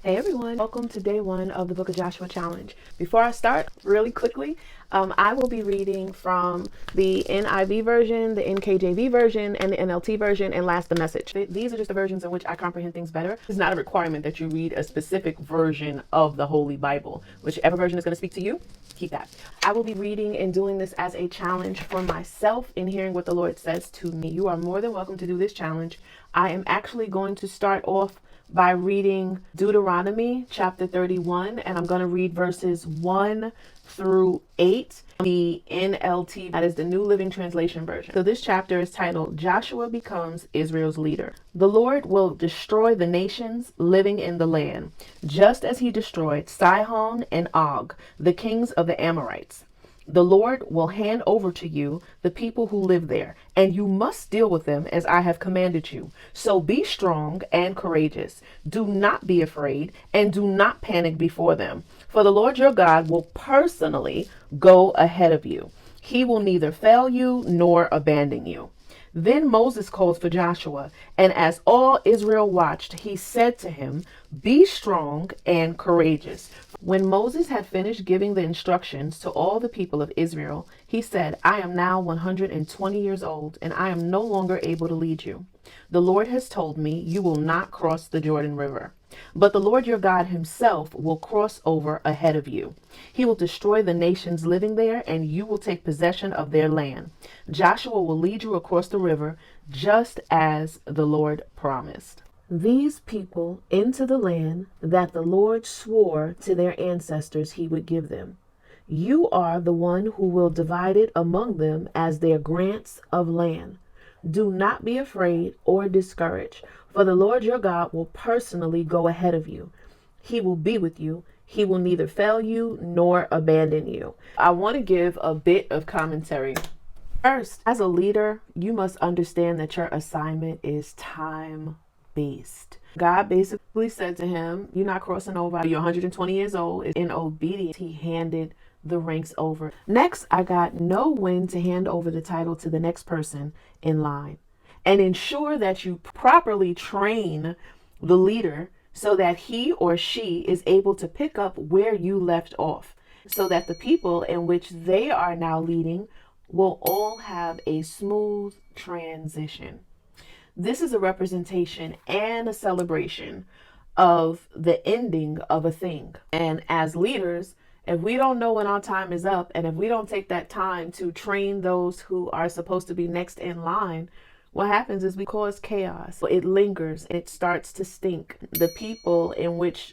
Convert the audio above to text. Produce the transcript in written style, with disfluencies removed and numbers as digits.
Hey everyone, welcome to day one of the Book of Joshua Challenge. Before I start, really quickly, I will be reading from the NIV version, the NKJV version, and the NLT version, and last the Message. These are just the versions in which I comprehend things better. It's not a requirement that you read a specific version of the Holy Bible. Whichever version is going to speak to you, keep that. I will be reading and doing this as a challenge for myself in hearing what the Lord says to me. You are more than welcome to do this challenge. I am actually going to start off by reading Deuteronomy chapter 31, and I'm going to read verses 1 through 8, the NLT, that is the New Living Translation version. So this chapter is titled, Joshua Becomes Israel's Leader. The Lord will destroy the nations living in the land, just as he destroyed Sihon and Og, the kings of the Amorites. The Lord will hand over to you the people who live there, and you must deal with them as I have commanded you. So be strong and courageous. Do not be afraid, and do not panic before them. For the Lord your God will personally go ahead of you. He will neither fail you nor abandon you. Then Moses called for Joshua, and as all Israel watched, he said to him, Be strong and courageous. When Moses had finished giving the instructions to all the people of Israel, he said, I am now 120 years old, and I am no longer able to lead you. The Lord has told me you will not cross the Jordan River. But the Lord your God himself will cross over ahead of you. He will destroy the nations living there, and you will take possession of their land. Joshua will lead you across the river, just as the Lord promised. These people into the land that the Lord swore to their ancestors he would give them. You are the one who will divide it among them as their grants of land. Do not be afraid or discouraged, for the Lord your God will personally go ahead of you. He will be with you. He will neither fail you nor abandon you. I want to give a bit of commentary. First, as a leader, you must understand that your assignment is time-based. God basically said to him, you're not crossing over. You're 120 years old. In obedience, he handed the ranks over. Next, I got know when to hand over the title to the next person in line, and ensure that you properly train the leader so that he or she is able to pick up where you left off, so that the people in which they are now leading will all have a smooth transition. This is a representation and a celebration of the ending of a thing. And as leaders, if we don't know when our time is up, and if we don't take that time to train those who are supposed to be next in line, what happens is we cause chaos. It lingers. It starts to stink. The people in which